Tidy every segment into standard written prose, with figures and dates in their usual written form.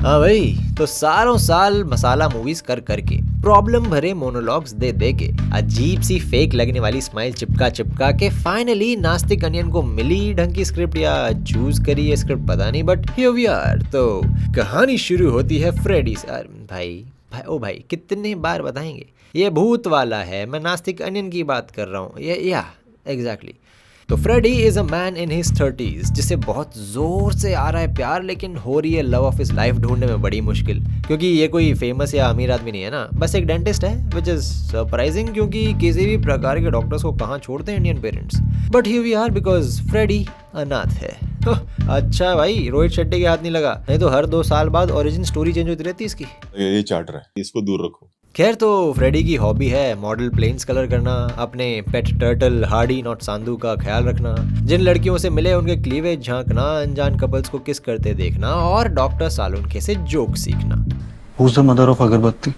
हाँ भाई, तो सालों साल मसाला मूवीज कर करके प्रॉब्लम भरे मोनोलॉग्स दे दे के अजीब सी फेक लगने वाली स्माइल चिपका चिपका के फाइनली नास्तिक अनियन को मिली ढंग की स्क्रिप्ट या चूज करी ये स्क्रिप्ट पता नहीं, बट हियर वी आर। तो कहानी शुरू होती है फ्रेडी से। भाई कितने बार बताएंगे, ये भूत वाला है, मैं नास्तिक अनियन की बात कर रहा हूँ। या एग्जैक्टली। तो Freddy is a man in his 30s जिसे बहुत जोर से आ रहा है प्यार, लेकिन हो रही है लव ऑफ हिज लाइफ ढूंढने में बड़ी मुश्किल, क्योंकि ये कोई फेमस या अमीर आदमी नहीं है ना, बस एक डेंटिस्ट है, विच इज सरप्राइजिंग क्योंकि किसी भी प्रकार के डॉक्टर्स को कहाँ छोड़ते हैं Indian parents. But here we are because Freddy अनाथ है। तो अच्छा भाई, रोहित शेट्टी के हाथ नहीं लगा, नहीं तो हर 2 साल बाद ओरिजिन स्टोरी चेंज होती रहती है इसकी। ये चाट रहा है, इसको दूर रखो। खैर, तो फ्रेडी की हॉबी है मॉडल प्लेन्स कलर करना, अपने पेट टर्टल हार्डी नॉट सांदू का ख्याल रखना, जिन लड़कियों से मिले उनके क्लीवेज झांकना, अनजान कपल्स को किस करते देखना और डॉक्टर सालुंखे से जोक सीखना। Who's the mother of अगरबत्ती?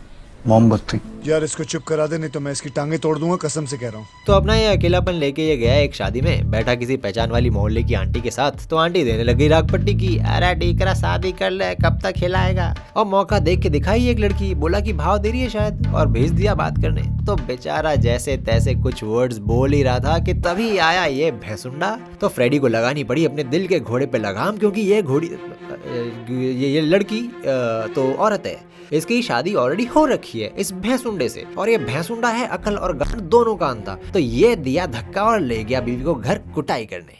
मोमबत्ती। यार इसको चुप करा दे, नहीं तो मैं इसकी टांगे तोड़ दूंगा, कसम से कह रहा हूँ। तो अपना ये अकेलापन लेके ये गया एक शादी में, बैठा किसी पहचान वाली मोहल्ले की आंटी के साथ। तो आंटी देने लगी राग पट्टी की, अरे डीकरा शादी कर ले, कब तक खिलाएगा। और मौका देख के दिखाई एक लड़की, बोला कि भाव दे रही है शायद, और भेज दिया बात करने। तो बेचारा जैसे तैसे कुछ वर्ड्स बोल ही रहा था कि तभी आया ये भैंसुंडा। तो फ्रेडी को लगानी पड़ी अपने दिल के घोड़े पे लगाम, क्योंकि ये लड़की तो औरत है, इसकी शादी ऑलरेडी हो रखी है इस भैंसुंडे से, और ये भैंसुंडा है अकल और गांड दोनों का अंधा। तो ये दिया धक्का और ले गया बीवी को घर कुटाई करने।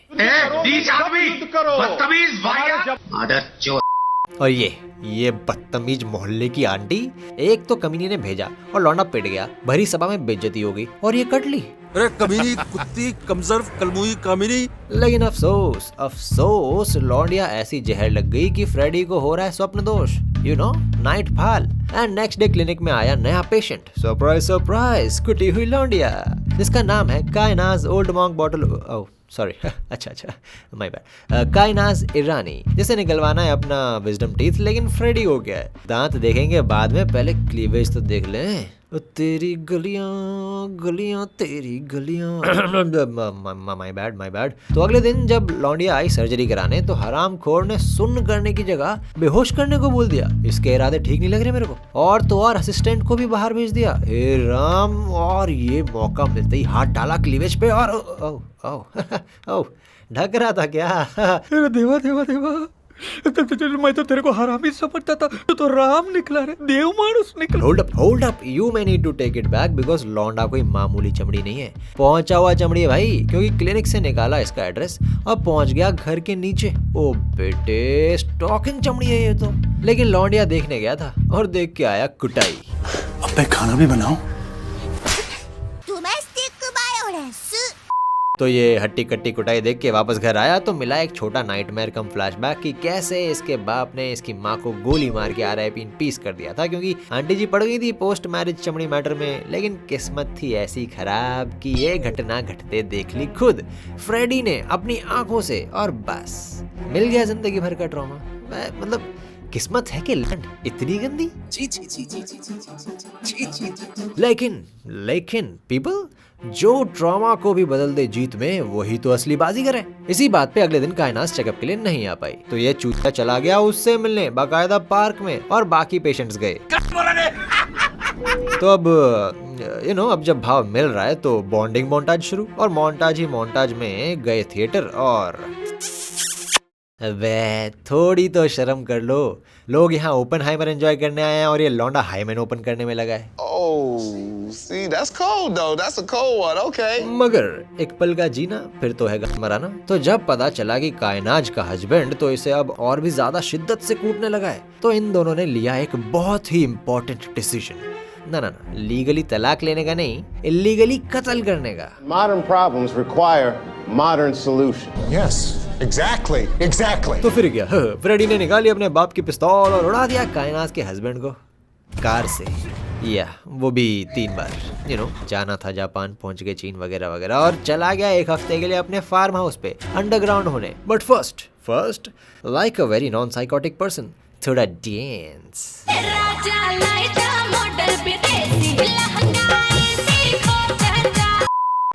और ये बदतमीज मोहल्ले की आंटी, एक तो कमीनी ने भेजा और लौंडा पिट गया, भरी सभा में बेइज्जती हो गई और ये कट ली। अरे कमीनी, कुत्ती, कमजोर, कलमुई, कामिनी। लेकिन अफसोस लौंडिया ऐसी जहर लग गई कि फ्रेडी को हो रहा है स्वप्न दोष, night fall. And next day clinic में आया नया पेशेंट, सरप्राइज कुटी हुई लौंडिया, जिसका नाम है कायनाज ओल्ड मॉन्क बॉटल, सॉरी अच्छा माय बैड, कायनाज ईरानी, जिसे निकलवाना है अपना विजडम टीथ। लेकिन फ्रेडी हो गया है, दांत देखेंगे बाद में, पहले क्लीवेज तो देख लें। तेरी गलियां तेरी गलियां माय बैड। तो अगले दिन जब लौंडिया आई सर्जरी कराने, तो हरामखोर ने सुन्न करने की जगह बेहोश करने को बोल दिया। इसके इरादे ठीक नहीं लग रहे मेरे को। और तो और असिस्टेंट को भी बाहर भेज दिया। हे राम, और ये मौका मिलते ही हाथ डाला क्लीवेज पे और ओ ढक रहा था क्या? अरे देवा मैं तो तेरे को हरामी समझता था, तो राम निकला रे, देव मानुस निकला। Hold up, you may need to take it back, because लौंडा कोई मामूली चमड़ी नहीं है, पहुंचा हुआ चमड़ी है भाई, क्योंकि क्लिनिक से निकाला इसका एड्रेस और पहुंच गया घर के नीचे। ओ बेटे, स्टॉकिंग चमड़ी है ये तो। लेकिन लौंडिया देखने गया था और देख के आया कुटाई। अब मैं खाना भी बनाऊं? तो ये हट्टी कट्टी कुटाई देख के वापस घर आया तो मिला एक छोटा नाइटमेयर कम फ्लैशबैक कि कैसे इसके बाप ने इसकी माँ को गोली मार के RIP इन पीस कर दिया था, क्योंकि आंटी जी पड़ गई थी पोस्ट मैरिज चमड़ी मैटर में। लेकिन किस्मत थी ऐसी खराब कि ये घटना घटते देख ली खुद फ्रेडी ने अपनी आंखों से, और बस मिल गया जिंदगी भर का ट्रॉमा। मतलब किस्मत है कि लैंड इतनी गंदी। लेकिन पीपल, जो ट्रॉमा को भी बदल दे जीत में, वही तो असली बाजीगर है। इसी बात पे अगले दिन कायनाज चेकअप के लिए नहीं आ पाई, तो ये चूतिया चला गया उससे मिलने बाकायदा पार्क में, और बाकी पेशेंट्स गए। तो अब जब भाव मिल रहा है तो बॉन्डिंग मोन्टाज शुरू, और मोन्टाज में गए थिएटर। और वे थोड़ी तो शर्म कर लो, लोग यहाँ ओपनहाइमर एंजॉय करने आए हैं और ये लौंडा हाईमैन ओपन करने में लगा है। See, that's cold though. That's a cold one. Okay. मगर एक पल का जीना फिर तो है मराना। तो जब पता चला कि कायनाज का हस्बैंड तो इसे अब और भी ज्यादा शिद्दत से कूटने लगा है, तो इन दोनों ने लिया एक बहुत ही इम्पोर्टेंट डिसीजन। ना, लीगली तलाक लेने का नहीं, इलीगली कत्ल करने का। Modern problems require modern solution. Yes, exactly. तो फिर क्या, फ्रेडी ने निकाली अपने बाप की पिस्तौल और उड़ा दिया कायनाज के हस्बैंड को कार से। या वो भी 3 बार। जाना था जापान, पहुंच गए चीन वगैरह वगैरह, और चला गया 1 हफ्ते के लिए अपने फार्म हाउस पे अंडरग्राउंड होने। But first like a very non psychotic person, थोड़ा dance.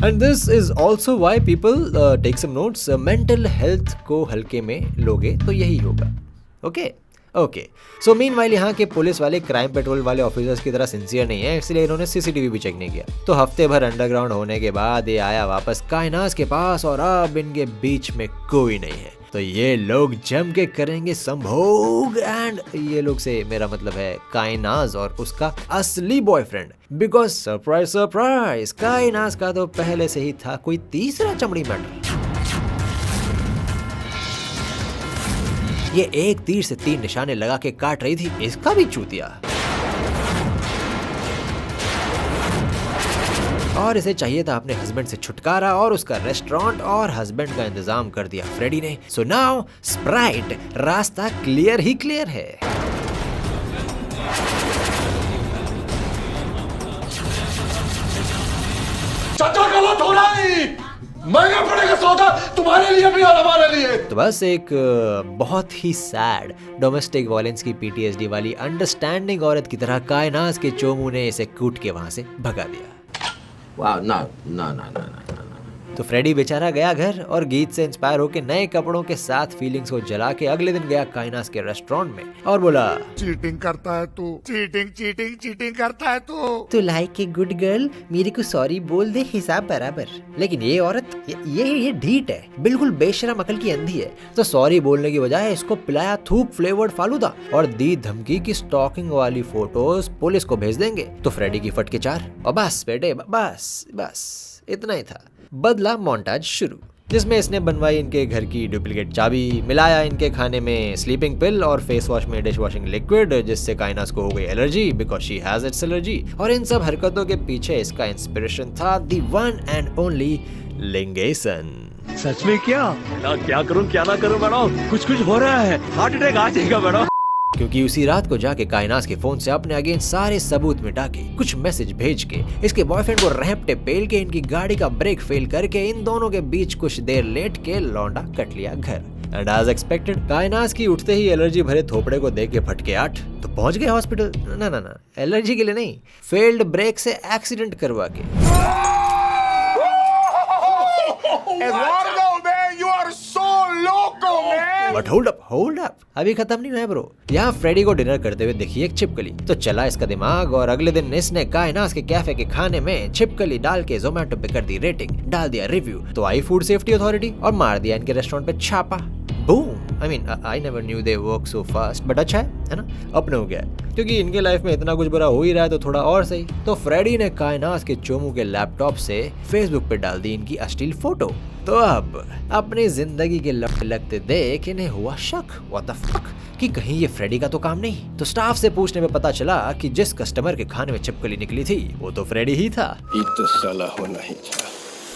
And this is also why people take some notes. Mental health को हल्के में लोगे तो यही होगा। ओके, ओके, सो मीनवाइल यहाँ के पुलिस वाले क्राइम पेट्रोल वाले ऑफिसर्स की तरह सिंसियर नहीं है, इसलिए इन्होंने सीसीटीवी भी चेक नहीं किया। तो हफ्ते भर अंडरग्राउंड होने के बाद ये आया वापस कायनास के पास और अब इनके बीच में कोई नहीं है। तो ये लोग जम के करेंगे संभोग एंड ये लोग से मेरा मतलब है कायनास और उसका असली बॉयफ्रेंड, बिकॉज सरप्राइज सरप्राइज कायनास का तो पहले से ही था कोई तीसरा चमड़ी मैटर। ये एक तीर से 3 निशाने लगा के काट रही थी, इसका भी चूतिया। और इसे चाहिए था अपने हस्बैंड से छुटकारा और उसका रेस्टोरेंट और हस्बैंड का इंतजाम कर दिया फ्रेडी ने। सो नाउ स्प्राइट रास्ता क्लियर ही क्लियर है। चाचा गलत हो रहा है, महंगा पड़ेगा सौदा तुम्हारे लिए भी और हमारे लिए। तो बस एक बहुत ही सैड डोमेस्टिक वायलेंस की पीटीएसडी वाली अंडरस्टैंडिंग औरत की तरह कायनास के चोमू ने इसे कूट के वहां से भगा दिया। वाह, ना ना ना ना ना। तो फ्रेडी बेचारा गया घर और गीत से इंस्पायर होकर नए कपड़ों के साथ फीलिंग्स को जला के अगले दिन गया कायनास के रेस्टोरेंट में और बोला, चीटिंग करता है तू, चीटिंग चीटिंग चीटिंग करता है तू लाइक ए गुड गर्ल, मेरे को सॉरी बोल दे हिसाब बराबर। लेकिन ये औरत ये ढीठ है, बिल्कुल बेशरम अकल की अंधी है। तो सॉरी बोलने की बजाय इसको पिलाया थूक फ्लेवर्ड फालूदा और दी धमकी की स्टॉकिंग वाली फोटोज पुलिस को भेज देंगे। तो फ्रेडी की फटके 4 और बस बेटे बस इतना ही था। बदला मोन्टाज शुरू, जिसमें इसने बनवाई इनके घर की डुप्लीकेट चाबी, मिलाया इनके खाने में स्लीपिंग पिल और फेस वॉश में डिश वॉशिंग लिक्विड, जिससे कायनास को हो गई allergy because she has its allergy. और इन सब हरकतों के पीछे इसका इंस्पिरेशन था the one and only Lingesan. सच में क्या करूं क्या ना करूं मैडम, कुछ हो रहा है, हार्ट अटैक आ जाएगा मैडम। क्योंकि उसी रात को जाके कायनास के फोन से अपने अगेंस्ट सारे सबूत मिटा के कुछ मैसेज भेज के इसके बॉयफ्रेंड को रैंपटे पेल के इनकी गाड़ी का ब्रेक फेल करके इन दोनों के बीच कुछ देर लेट के लौंडा कट लिया घर। एंड एज एक्सपेक्टेड कायनास की उठते ही एलर्जी भरे थोपड़े को देख के फटके 8 तो पहुंच गए हॉस्पिटल। ना एलर्जी के लिए नहीं, फेल्ड ब्रेक से एक्सीडेंट करवा के। बट होल्ड अप अभी खत्म नहीं हुआ है ब्रो। यहाँ फ्रेडी को डिनर करते हुए देखी एक छिपकली, तो चला इसका दिमाग और अगले दिन इसने कायनास के कैफे के खाने में छिपकली डाल के जोमेटो पे कर दी रेटिंग, डाल दिया रिव्यू, तो आई फूड सेफ्टी अथॉरिटी और मार दिया इनके रेस्टोरेंट पे छापा। Boom. I mean I never knew they work so fast, but अच्छा है ना, अपने हो गया है, क्योंकि इनके लाइफ में इतना कुछ बुरा हो ही रहा है तो थोड़ा और सही। तो फ्रेडी ने कायनास के चोमू के लैपटॉप से फेसबुक पे डाल दी इनकी अश्लील फोटो। तो अब अपनी जिंदगी के लगते देख इन्हें हुआ शक, व्हाट द फक, कि कहीं ये फ्रेडी का तो काम नहीं। तो स्टाफ से पूछने में पता चला कि जिस कस्टमर के खाने में छिपकली निकली थी वो तो फ्रेडी ही था। ये तो साला होना ही था।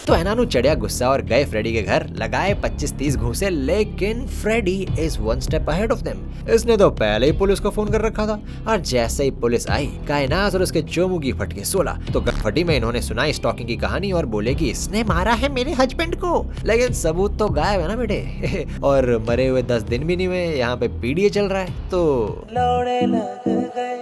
तो एनानु चढ़िया गुस्सा और गए फ्रेडी के घर, लगाए 25-30 घूंसे, लेकिन Freddy is one step ahead of them. इसने तो पहले ही पुलिस को फोन कर रखा था और जैसे ही पुलिस आई कायनास और उसके चोमू की फटके 16। तो गटफटी में इन्होंने सुनाई स्टॉकिंग की कहानी और बोले कि इसने मारा है मेरे हस्बैंड को, लेकिन सबूत तो गायब है ना बेटे। और मरे हुए 10 दिन भी नहीं हुए, यहाँ पे पीडीए चल रहा है। तो लौड़े लग गए।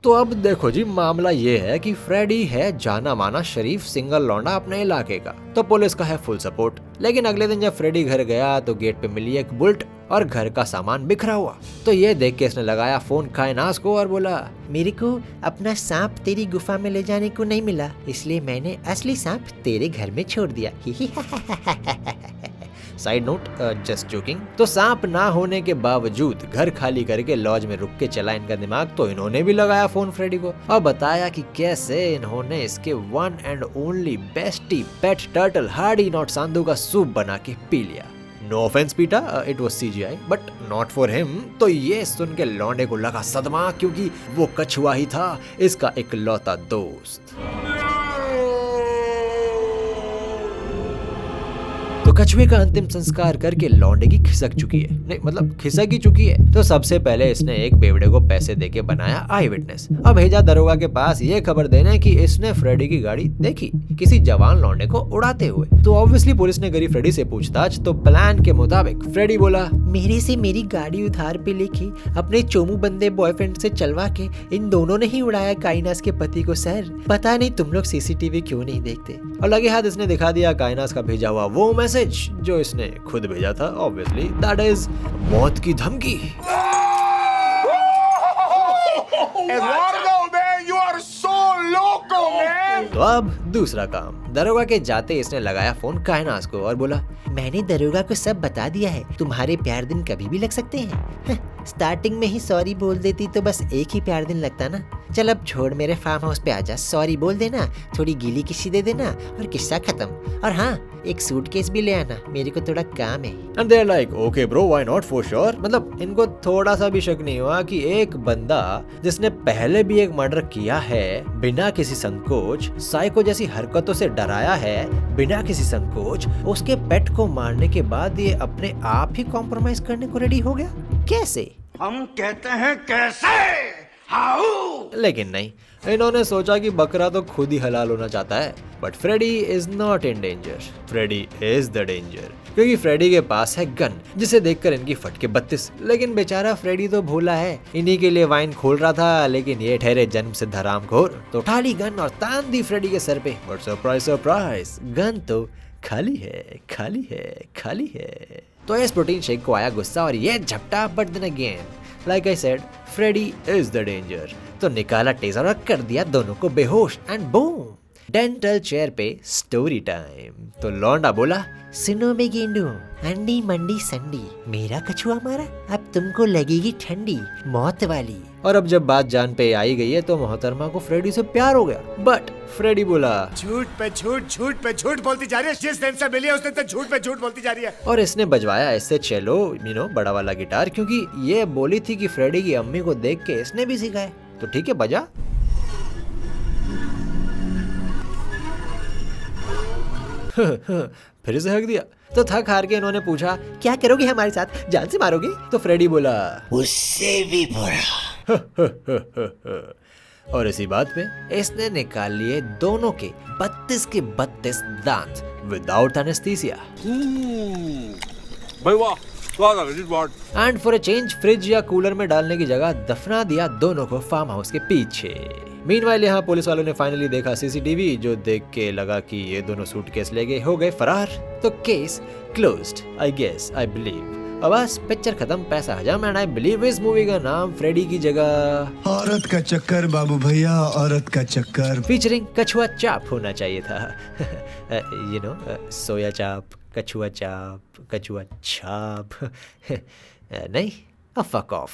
तो अब देखो जी, मामला ये है कि फ्रेडी है जाना माना शरीफ सिंगल लौंडा अपने इलाके का, तो पुलिस का है फुल सपोर्ट। लेकिन अगले दिन जब फ्रेडी घर गया तो गेट पे मिली एक बुलेट और घर का सामान बिखरा हुआ। तो ये देख के इसने लगाया फोन कायनास को और बोला, मेरे को अपना सांप तेरी गुफा में ले जाने को नहीं मिला, इसलिए मैंने असली सांप तेरे घर में छोड़ दिया। Side note, just joking. तो सांप ना होने के बावजूद घर खाली करके लॉज में रुक के चला इनका दिमाग, तो इन्होंने भी लगाया फोन फ्रेडी को और बताया कि कैसे इन्होंने इसके one and only bestie pet turtle Hardy not सांदू का सूप बना के पी लिया। नो ऑफेंस पीटा, it was CGI but not for him. तो ये सुन के लौंडे को लगा सदमा, क्योंकि वो कछुआ ही था इसका इकलौता दोस्त। तो कछुए का अंतिम संस्कार करके लौंडे की खिसक चुकी है, नहीं मतलब खिसक ही चुकी है। तो सबसे पहले इसने एक बेवड़े को पैसे देके बनाया आई विटनेस और भेजा दरोगा के पास ये खबर देने कि इसने फ्रेडी की गाड़ी देखी किसी जवान लौंडे को उड़ाते हुए। तो ऑब्वियसली पुलिस ने करी फ्रेडी से पूछताछ। तो प्लान के मुताबिक फ्रेडी बोला, मेरे से मेरी गाड़ी उधार पे लेके अपने चोमू बंदे बॉयफ्रेंड से चलवा के इन दोनों ने ही उड़ाया कायनास के पति को। सर पता नहीं तुम लोग CCTV क्यों नहीं देखते। और लगे हाथ इसने दिखा दिया कायनात का भेजा हुआ वो मैसेज जो इसने खुद भेजा था, ऑब्वियसली दैट इज मौत की धमकी। Eduardo, man, you are so loco, man. तो अब दूसरा काम, दरोगा के जाते इसने लगाया फोन कायनात को और बोला, मैंने दरोगा को सब बता दिया है, तुम्हारे प्यार दिन कभी भी लग सकते हैं। स्टार्टिंग में ही सॉरी बोल देती तो बस एक ही प्यार दिन लगता ना। चल अब छोड़, मेरे फार्म हाउस पे आजा, सॉरी बोल देना, थोड़ी गीली किस्सी दे देना और किस्सा खत्म। और हाँ, एक सूटकेस भी ले आना, मेरे को थोड़ा काम है। And they are like okay bro, why not, for sure. मतलब इनको थोड़ा सा भी शक नहीं हुआ कि एक बंदा जिसने पहले भी एक मर्डर किया है बिना किसी संकोच, साइको जैसी हरकतों से डराया है बिना किसी संकोच, उसके पेट को मारने के बाद ये अपने आप ही कॉम्प्रोमाइज करने को रेडी हो गया। कैसे? हम कहते हैं कैसे? हाउ? लेकिन नहीं, इन्होंने सोचा कि बकरा तो खुद ही हलाल होना चाहता है। But Freddy is not in danger, Freddy is the danger, क्योंकि फ्रेडी के पास है गन जिसे देखकर इनकी फटके 32। लेकिन बेचारा फ्रेडी तो भूला है, इन्हीं के लिए वाइन खोल रहा था, लेकिन ये ठहरे जन्म से हरामखोर। तो उठा ली गन और तान दी फ्रेडी के सर पे। बट सरप्राइज सरप्राइज, गन तो खाली है, खाली है, खाली है। तो इस प्रोटीन शेक को आया गुस्सा और ये झपटा। But then again, like I said, Freddy is the danger. तो निकाला टेजर और कर दिया दोनों को बेहोश एंड बूम, डेंटल चेयर पे स्टोरी टाइम। तो लौंडा बोला, सुनो बे गेंडू, अंडी मंडी संडी, मेरा कछुआ मारा, अब तुमको लगेगी ठंडी मौत वाली। और अब जब बात जान पे आई गई है तो मोहतरमा को फ्रेडी से प्यार हो गया। बट फ्रेडी बोला, झूठ पे झूठ, झूठ पे झूठ बोलती जा रही है। जिस दिन से मिली है उस दिन तक झूठ पे झूठ बोलती जा रही है। और इसने बजवाया इससे चेलो, बड़ा वाला गिटार, क्योंकि ये बोली थी कि फ्रेडी की अम्मी को देख के इसने भी सीखा है। तो ठीक है, बजा। फिर से हक दिया। तो थक हार के इन्होंने पूछा, क्या करोगे हमारे साथ, जान से मारोगे? तो फ्रेडी बोला, उससे भी बुरा। और इसी बात पे इसने निकाल लिए दोनों के 32 के 32 दांत विदाउट एनेस्थीसिया। भाई वाह, स्वाद आ गया इस बार। And for a change fridge या कूलर में डालने की जगह दफना दिया दोनों को फार्म हाउस के पीछे। मीनवाइल यहाँ पुलिस वालों ने फाइनली देखा सीसीटीवी, जो देख के लगा कि ये दोनों सूटकेस ले गए, हो गए फरार। तो case closed, I guess, I believe. अब बस पिक्चर खत्म, पैसा हजम। एंड आई बिलीव इस मूवी का नाम फ्रेडी की जगह औरत का चक्कर बाबू भैया, औरत का चक्कर फीचरिंग कछुआ चाप होना चाहिए था। सोया चाप, कछुआ चाप, कछुआ छाप। नहीं, फक ऑफ।